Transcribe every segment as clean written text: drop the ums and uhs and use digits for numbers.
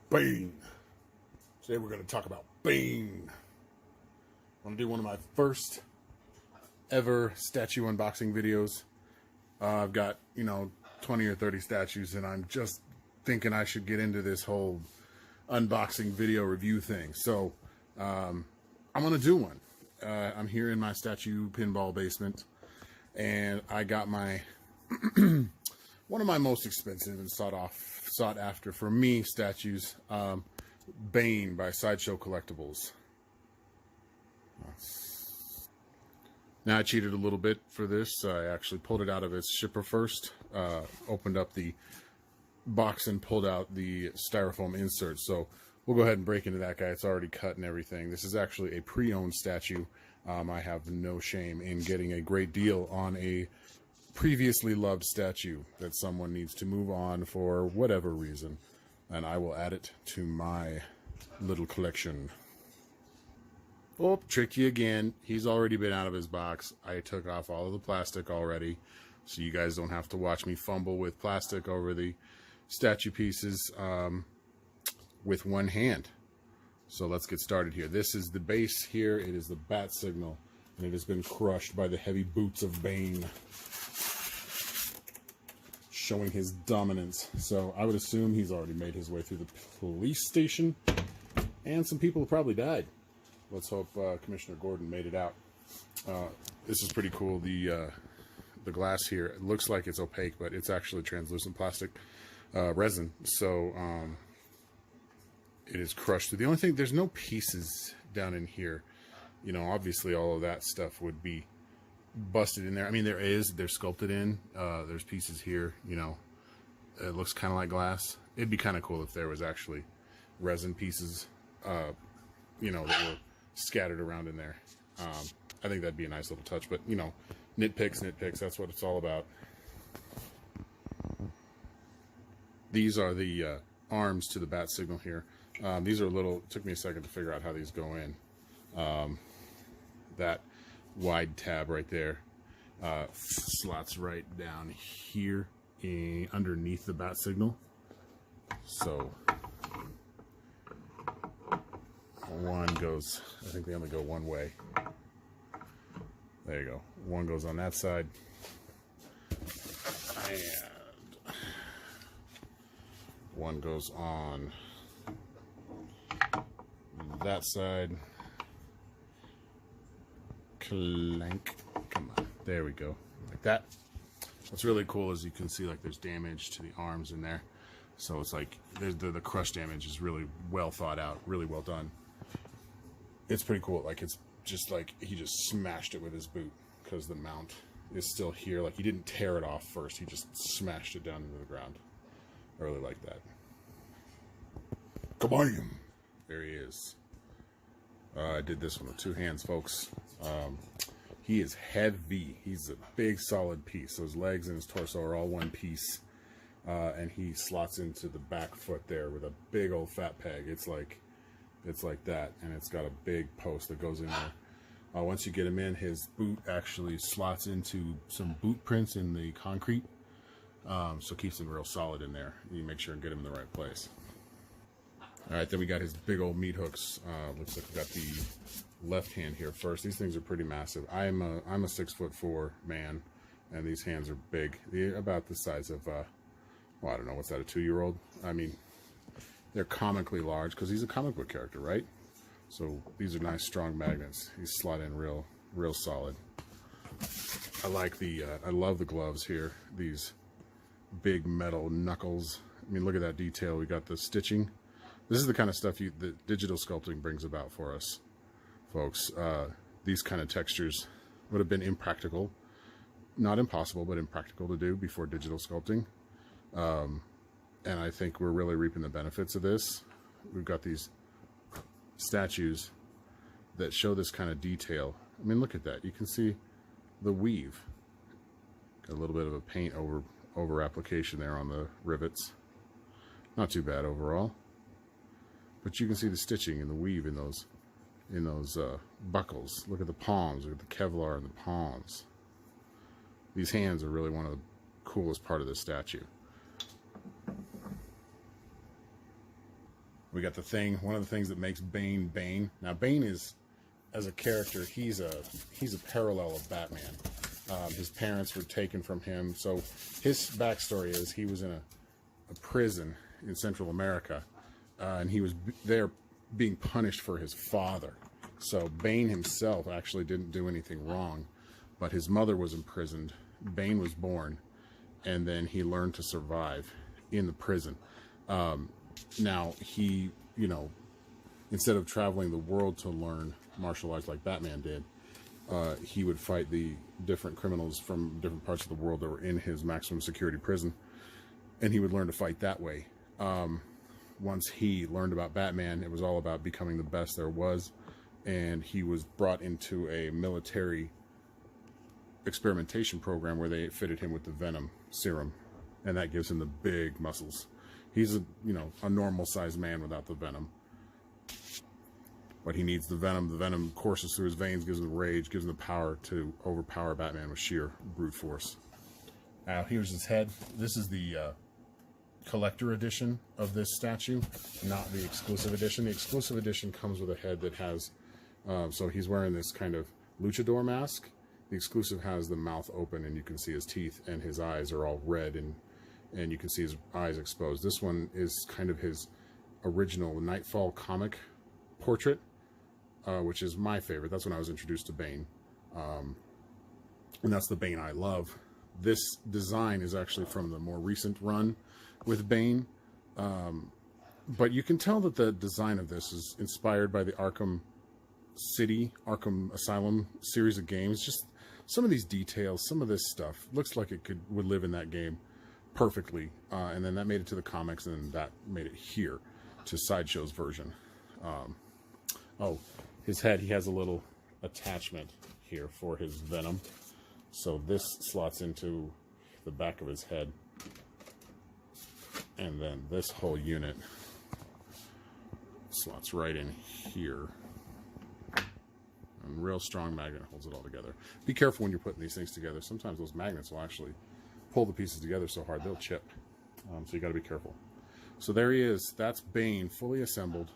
Bane. Today we're going to talk about Bane. I'm going to do one of my first ever statue unboxing videos. I've got, 20 or 30 statues, and I'm just thinking I should get into this whole unboxing video review thing. So I'm going to do one. I'm here in my statue pinball basement, and I got my one of my most expensive and sought after for me statues, Bane by Sideshow Collectibles. Now I cheated a little bit for this. I actually pulled it out of its shipper first, opened up the box and pulled out the styrofoam insert. So we'll go ahead and break into that guy. It's already cut and everything. This is actually a pre-owned statue. I have no shame in getting a great deal on a previously loved statue that someone needs to move on for whatever reason, and I will add it to my little collection. Oh, trick you again. He's already been out of his box. I took off all of the plastic already, so you guys don't have to watch me fumble with plastic over the statue pieces with one hand. So let's get started here. This is the base here. It is the bat signal, and it has been crushed by the heavy boots of Bane, showing his dominance. So I would assume he's already made his way through the police station, and some people have probably died. Let's hope Commissioner Gordon made it out. This is pretty cool. The glass here, it looks like it's opaque, but it's actually translucent plastic resin. So it is crushed. The only thing, there's no pieces down in here. Obviously all of that stuff would be busted in there. I mean, they're sculpted in. There's pieces here, it looks kind of like glass. It'd be kind of cool if there was actually resin pieces, that were scattered around in there. I think that'd be a nice little touch, but nitpicks, that's what it's all about. These are the arms to the bat signal here. These are it took me a second to figure out how these go in. That wide tab right there slots right down here underneath the bat signal. So one goes, I think they only go one way. There you go. One goes on that side, and one goes on that side. Clank. Come on. There we go. Like that. What's really cool is you can see like there's damage to the arms in there. So it's like the crush damage is really well thought out, really well done. It's pretty cool. Like it's just like he just smashed it with his boot because the mount is still here. Like he didn't tear it off first. He just smashed it down into the ground. I really like that. Kabam! There he is. I did this one with two hands, folks. He is heavy. He's a big, solid piece. So his legs and his torso are all one piece. And he slots into the back foot there with a big old fat peg. It's like that, and it's got a big post that goes in there. Once you get him in, his boot actually slots into some boot prints in the concrete, so keeps him real solid in there. You make sure and get him in the right place. All right, then we got his big old meat hooks. Looks like we got the left hand here first. These things are pretty massive. I'm a 6'4" man, and these hands are big. They're about the size of well, I don't know, what's that, a 2-year-old? I mean, they're comically large because he's a comic book character, right? So these are nice, strong magnets. These slot in real solid. I like I love the gloves here. These big metal knuckles. I mean, look at that detail. We got the stitching. This is the kind of stuff that digital sculpting brings about for us, folks. These kind of textures would have been impractical. Not impossible, but impractical to do before digital sculpting. And I think we're really reaping the benefits of this. We've got these statues that show this kind of detail. I mean, look at that. You can see the weave. Got a little bit of a paint over application there on the rivets. Not too bad overall. But you can see the stitching and the weave in those buckles. Look at the palms. Look at the Kevlar in the palms. These hands are really one of the coolest part of this statue. We got the Thing. One of the things that makes Bane Bane. Now Bane is, as a character, he's a parallel of Batman. His parents were taken from him, so his backstory is he was in a prison in Central America, and he was there being punished for his father. So Bane himself actually didn't do anything wrong, but his mother was imprisoned. Bane was born, and then he learned to survive in the prison. Now he, instead of traveling the world to learn martial arts like Batman did, he would fight the different criminals from different parts of the world that were in his maximum security prison, and he would learn to fight that way. Once he learned about Batman, it was all about becoming the best there was, and he was brought into a military experimentation program where they fitted him with the Venom serum, and that gives him the big muscles. He's a normal sized man without the Venom, but he needs the Venom. The Venom courses through his veins, gives him the rage, gives him the power to overpower Batman with sheer brute force. Now here's his head. This is the collector edition of this statue, not the exclusive edition. The exclusive edition comes with a head that has, so he's wearing this kind of luchador mask. The exclusive has the mouth open, and you can see his teeth, and his eyes are all red, and you can see his eyes exposed. This one is kind of his original Nightfall comic portrait, which is my favorite. That's when I was introduced to Bane, and that's the Bane I love. This design is actually from the more recent run with Bane, but you can tell that the design of this is inspired by the Arkham Asylum series of games. Just some of these details, some of this stuff looks like it would live in that game perfectly, and then that made it to the comics, and then that made it here to Sideshow's version. Oh, his head, he has a little attachment here for his Venom, so this slots into the back of his head, and then this whole unit slots right in here. And real strong magnet holds it all together. Be careful when you're putting these things together. Sometimes those magnets will actually pull the pieces together so hard they'll chip. So you got to be careful. So there he is. That's Bane, fully assembled.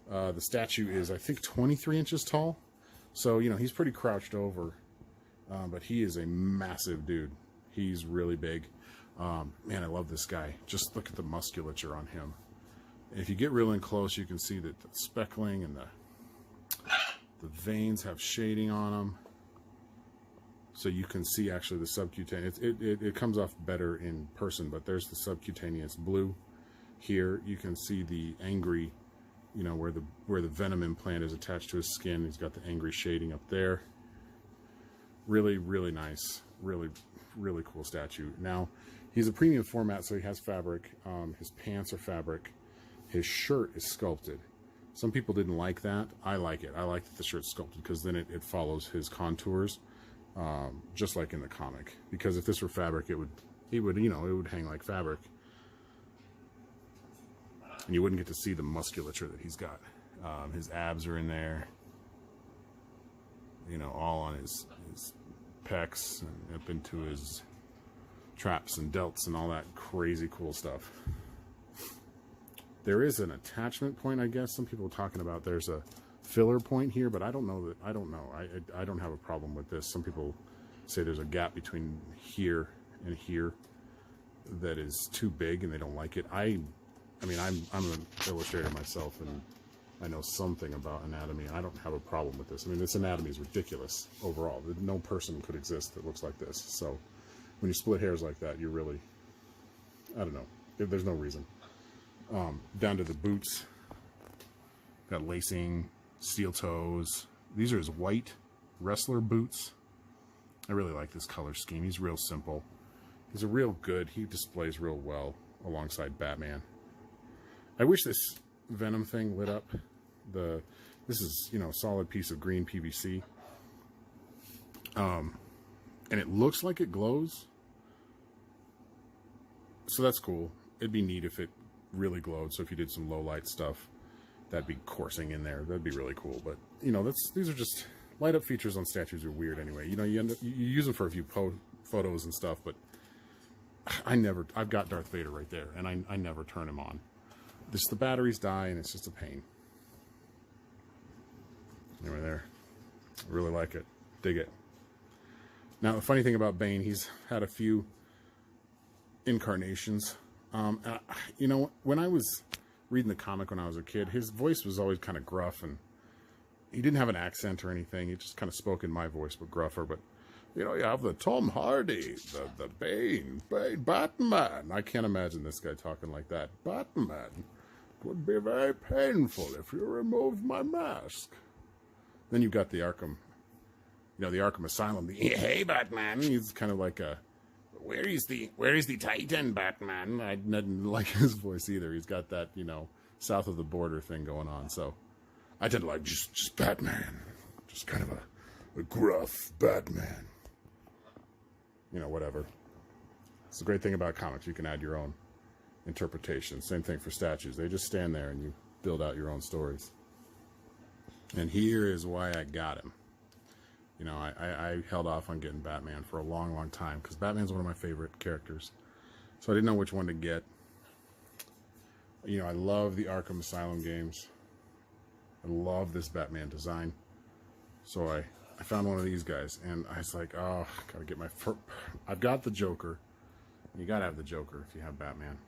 The statue is, I think, 23 inches tall. So, he's pretty crouched over. But he is a massive dude. He's really big. Man, I love this guy. Just look at the musculature on him. And if you get real in close, you can see that the speckling and the veins have shading on them. So you can see actually the subcutaneous. It comes off better in person, but there's the subcutaneous blue. Here you can see the angry, where the Venom implant is attached to his skin. He's got the angry shading up there. Really, really nice. Really, really cool statue. Now, he's a premium format, so he has fabric. His pants are fabric. His shirt is sculpted. Some people didn't like that. I like it. I like that the shirt's sculpted because then it follows his contours, just like in the comic. Because if this were fabric, it would hang like fabric, and you wouldn't get to see the musculature that he's got. His abs are in there, all on his pecs and up into his traps and delts and all that crazy cool stuff. There is an attachment point, I guess. Some people are talking about there's a filler point here, but I don't know. I don't have a problem with this. Some people say there's a gap between here and here that is too big and they don't like it. I mean, I'm an illustrator myself, and I know something about anatomy, and I don't have a problem with this. I mean, this anatomy is ridiculous overall. No person could exist that looks like this. So when you split hairs like that, you're really, I don't know. There's no reason. Down to the boots. Got lacing, steel toes. These are his white wrestler boots. I really like this color scheme. He's real simple. He's he displays real well alongside Batman. I wish this Venom thing lit up. This is, a solid piece of green PVC. And it looks like it glows. So that's cool. It'd be neat if it really glowed. So if you did some low light stuff, that'd be coursing in there. That'd be really cool. But these are just light up features on statues are weird anyway. You use them for a few photos and stuff, but I've got Darth Vader right there, and I never turn him on. the batteries die, and it's just a pain. Anyway, there. I really like it. Dig it. Now, the funny thing about Bane, he's had a few incarnations. You know, when I was reading the comic when I was a kid, his voice was always kind of gruff, and he didn't have an accent or anything. He just kind of spoke in my voice, but gruffer. But, you know, you have the Tom Hardy, the Bane, Batman. I can't imagine this guy talking like that. Batman, it would be very painful if you removed my mask. Then you've got the Arkham, you know, the Arkham Asylum. Hey, Batman. He's kind of like a, where is the Titan, Batman? I didn't like his voice either. He's got that, you know, south of the border thing going on. So I tend to like just Batman. Just kind of a gruff Batman. You know, whatever. It's the great thing about comics. You can add your own interpretation. Same thing for statues. They just stand there and you build out your own stories. And here is why I got him. You know, I held off on getting Batman for a long, long time because Batman's one of my favorite characters. So I didn't know which one to get. You know, I love the Arkham Asylum games. I love this Batman design. So I found one of these guys, and I was like, oh, gotta get my... I've got the Joker. You gotta have the Joker if you have Batman.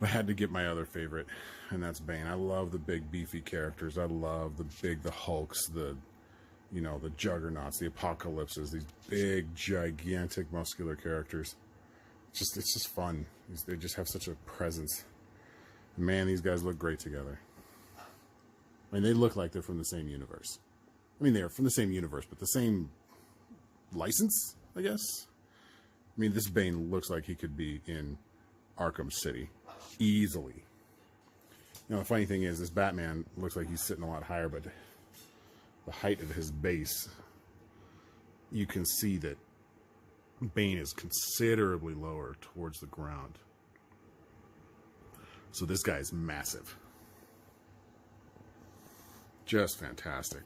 I had to get my other favorite, and that's Bane. I love the big, beefy characters. I love the Hulks, you know, the Juggernauts, the Apocalypses, these big, gigantic, muscular characters. It's just fun. They just have such a presence. Man, these guys look great together. I mean, they look like they're from the same universe. I mean, they're from the same universe, but the same license, I guess. I mean, this Bane looks like he could be in Arkham City. Easily. You know, the funny thing is, this Batman looks like he's sitting a lot higher, but the height of his base, you can see that Bane is considerably lower towards the ground. So this guy is massive. Just fantastic.